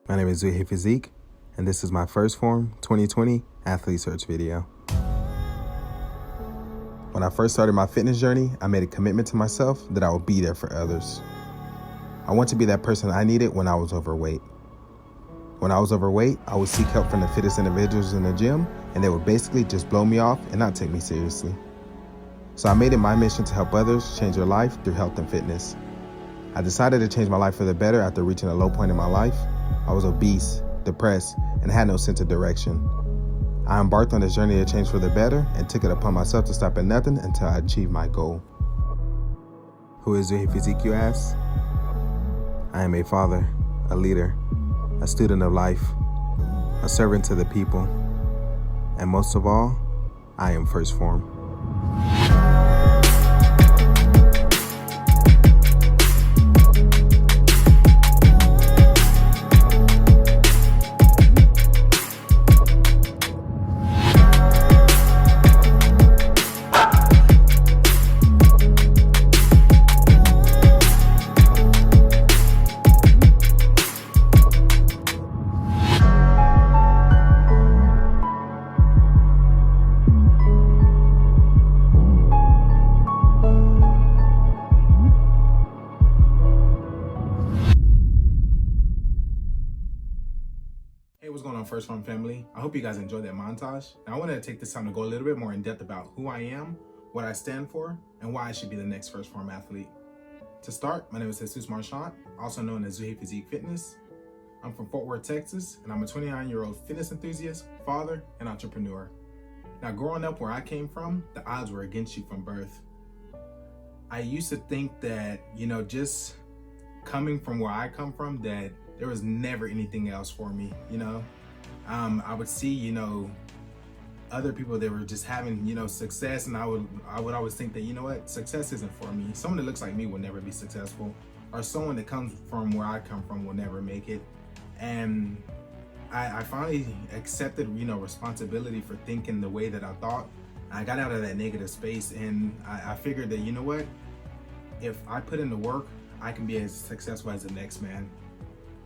My name is Zuhey Physique, and this is my first Phorm 2020 Athlete Search video. When I first started my fitness journey, I made a commitment to myself that I would be there for others. I want to be that person I needed when I was overweight. When I was overweight, I would seek help from the fittest individuals in the gym, and they would basically just blow me off and not take me seriously. So I made it my mission to help others change their life through health and fitness. I decided to change my life for the better after reaching a low point in my life. I was obese, depressed, and had no sense of direction. I embarked on this journey to change for the better and took it upon myself to stop at nothing until I achieved my goal. Who is Zuhey Physique, you ask? I am a father, a leader, a student of life, a servant to the people, and most of all, I am first Phorm. Hey, what's going on, First Phorm family? I hope you guys enjoyed that montage. Now, I wanted to take this time to go a little bit more in depth about who I am, what I stand for, and why I should be the next First Phorm athlete. To start, my name is Jesus Marchant, also known as Zuhey Physique Fitness. I'm from Fort Worth, Texas, and I'm a 29-year-old fitness enthusiast, father, and entrepreneur. Now, growing up where I came from, the odds were against you from birth. I used to think that, just coming from where I come from, that there was never anything else for me, I would see, other people that were just having, success, and I would always think that, success isn't for me. Someone that looks like me will never be successful, or someone that comes from where I come from will never make it. And I finally accepted, responsibility for thinking the way that I thought. I got out of that negative space, and I figured that, if I put in the work, I can be as successful as the next man.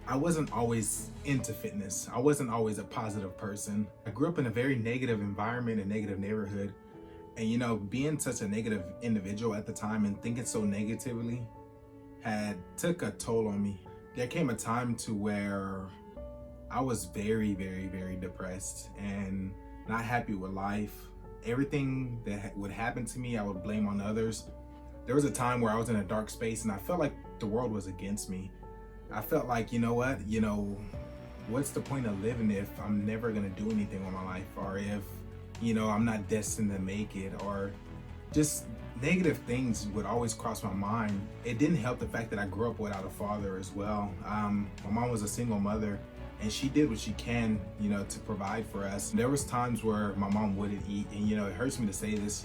I wasn't always into fitness. I wasn't always a positive person. I grew up in a very negative environment, a negative neighborhood. And being such a negative individual at the time and thinking so negatively took a toll on me. There came a time to where I was very, very, very depressed and not happy with life. Everything that would happen to me, I would blame on others. There was a time where I was in a dark space and I felt like the world was against me. I felt like, what's the point of living if I'm never gonna do anything with my life, or if, I'm not destined to make it, or just negative things would always cross my mind. It didn't help the fact that I grew up without a father as well. My mom was a single mother, and she did what she can, to provide for us. There was times where my mom wouldn't eat, and, it hurts me to say this,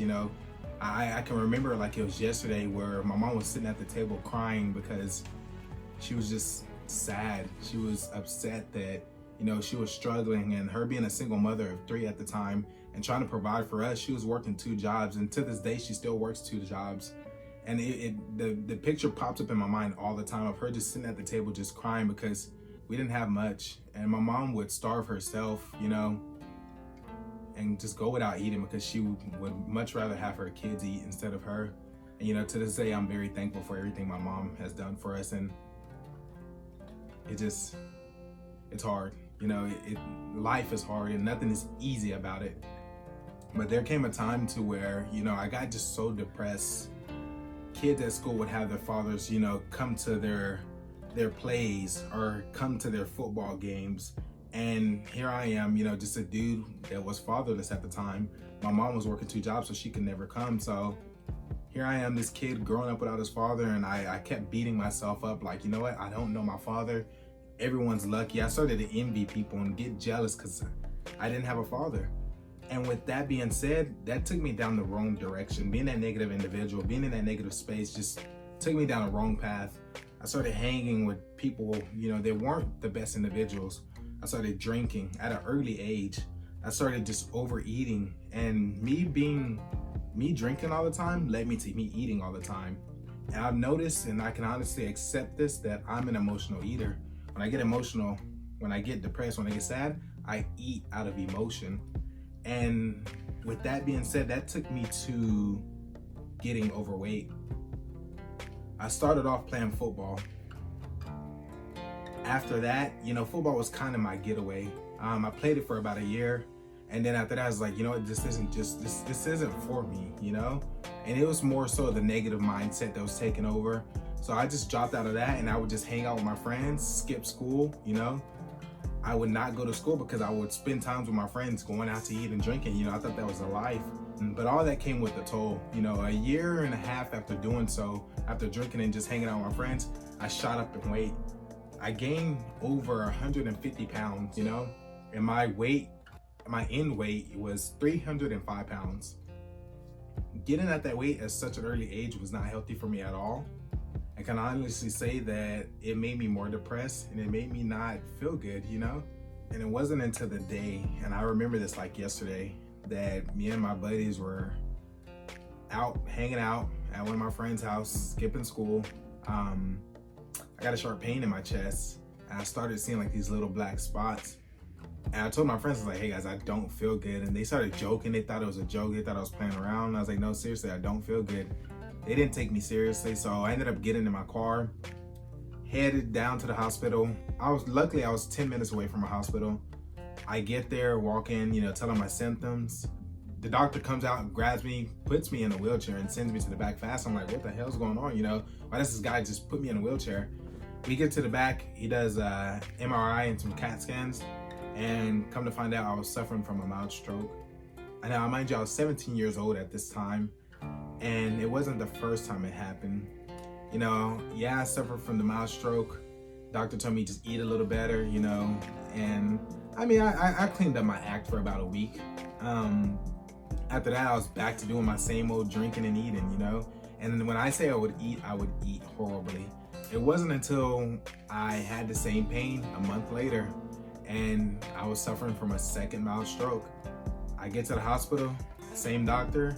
I can remember like it was yesterday where my mom was sitting at the table crying because she was just sad. She was upset that, she was struggling, and her being a single mother of 3 at the time and trying to provide for us, she was working 2 jobs, and to this day, she still works 2 jobs. And the picture pops up in my mind all the time of her just sitting at the table just crying because we didn't have much. And my mom would starve herself, and just go without eating because she would much rather have her kids eat instead of her. And, to this day, I'm very thankful for everything my mom has done for us. And it's hard, life is hard and nothing is easy about it. But there came a time to where, I got just so depressed. Kids at school would have their fathers, come to their plays or come to their football games. And here I am, just a dude that was fatherless at the time. My mom was working 2 jobs, so she could never come. So here I am, this kid growing up without his father, and I kept beating myself up like, I don't know my father. Everyone's lucky. I started to envy people and get jealous because I didn't have a father. And with that being said, that took me down the wrong direction. Being that negative individual, being in that negative space just took me down a wrong path. I started hanging with people, they weren't the best individuals. I started drinking at an early age. I started just overeating, and me drinking all the time led me to me eating all the time. And I've noticed, and I can honestly accept this, that I'm an emotional eater. When I get emotional, when I get depressed, when I get sad, I eat out of emotion. And with that being said, that took me to getting overweight. I started off playing football. After that, football was kind of my getaway. I played it for about a year, and then after that, I was like, this isn't for me, And it was more so the negative mindset that was taking over. So I just dropped out of that, and I would just hang out with my friends, skip school, I would not go to school because I would spend times with my friends going out to eat and drinking. I thought that was a life. But all that came with a toll. A year and a half after doing so, after drinking and just hanging out with my friends, I shot up in weight. I gained over 150 pounds, and my end weight was 305 pounds. Getting at that weight at such an early age was not healthy for me at all. I can honestly say that it made me more depressed, and it made me not feel good, And it wasn't until the day, and I remember this like yesterday, that me and my buddies were out hanging out at one of my friends' house, skipping school. I got a sharp pain in my chest, and I started seeing like these little black spots. And I told my friends, I was like, hey guys, I don't feel good. And they started joking. They thought it was a joke. They thought I was playing around. And I was like, no, seriously, I don't feel good. They didn't take me seriously. So I ended up getting in my car, headed down to the hospital. Luckily I was 10 minutes away from a hospital. I get there, walk in, tell them my symptoms. The doctor comes out and grabs me, puts me in a wheelchair and sends me to the back fast. I'm like, what the hell's going on? Why does this guy just put me in a wheelchair? We get to the back, he does MRI and some CAT scans, and come to find out I was suffering from a mild stroke. And now, mind you, I was 17 years old at this time, and it wasn't the first time it happened. I suffered from the mild stroke. Doctor told me just eat a little better, and I cleaned up my act for about a week. After that, I was back to doing my same old drinking and eating, And when I say I would eat horribly. It wasn't until I had the same pain a month later, and I was suffering from a second mild stroke. I get to the hospital, same doctor.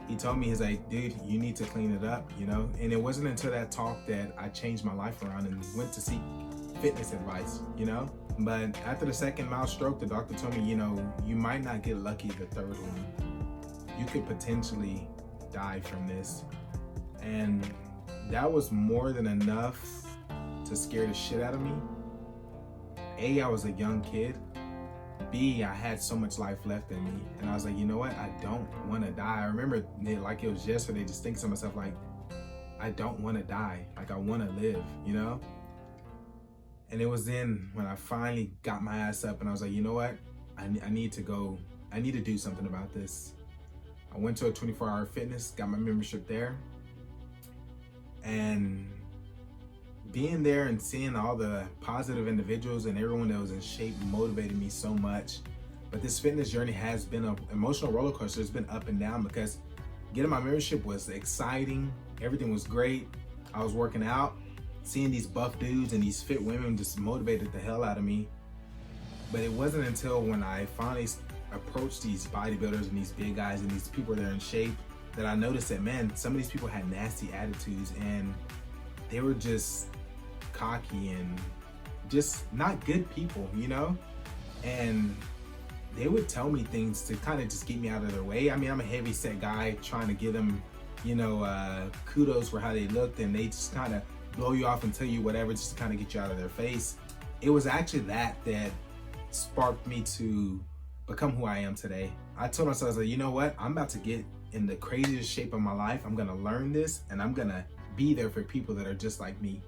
He told me, he's like, dude, you need to clean it up, And it wasn't until that talk that I changed my life around and went to seek fitness advice, But after the second mild stroke, the doctor told me, you might not get lucky the third one. You could potentially die from this. And that was more than enough to scare the shit out of me. A, I was a young kid. B, I had so much life left in me. And I was like, you know what? I don't want to die. I remember it like it was yesterday, just thinking to myself, like, I don't want to die. Like, I want to live, And it was then when I finally got my ass up and I was like, you know what? I need to do something about this. I went to a 24-hour fitness, got my membership there. And being there and seeing all the positive individuals and everyone that was in shape motivated me so much. But this fitness journey has been an emotional roller coaster. It's been up and down because getting my membership was exciting. Everything was great. I was working out, seeing these buff dudes and these fit women just motivated the hell out of me. But it wasn't until when I finally approached these bodybuilders and these big guys and these people that are in shape that I noticed that, man, some of these people had nasty attitudes and they were just cocky and just not good people, And they would tell me things to kind of just get me out of their way. I'm a heavy set guy trying to give them, kudos for how they looked, and they just kind of blow you off and tell you whatever just to kind of get you out of their face. It was actually that sparked me to become who I am today. I told myself, I was like, you know what? I'm about to get in the craziest shape of my life. I'm gonna learn this and I'm gonna be there for people that are just like me,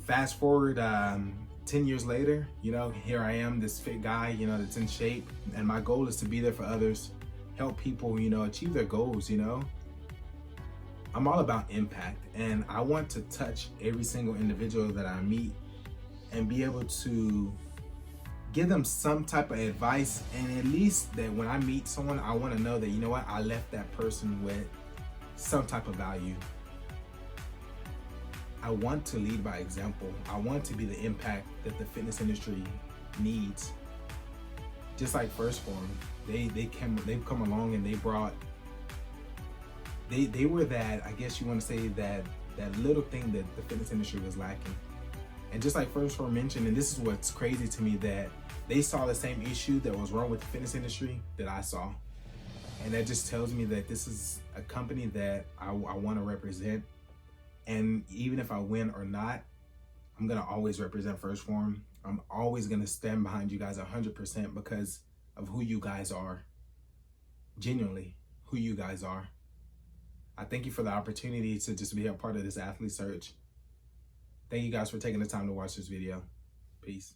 Fast forward 10 years later, here I am, this fit guy, that's in shape. And my goal is to be there for others, help people, achieve their goals, I'm all about impact, and I want to touch every single individual that I meet and be able to give them some type of advice, and at least that when I meet someone, I want to know that, I left that person with some type of value. I want to lead by example. I want to be the impact that the fitness industry needs. Just like Phorm, they've come along and they were that, I guess you want to say, that little thing that the fitness industry was lacking. And just like First Phorm mentioned, and this is what's crazy to me, that they saw the same issue that was wrong with the fitness industry that I saw. And that just tells me that this is a company that I want to represent. And even if I win or not, I'm going to always represent First Phorm. I'm always going to stand behind you guys 100% because of who you guys are. Genuinely, who you guys are. I thank you for the opportunity to just be a part of this athlete search. Thank you guys for taking the time to watch this video. Peace.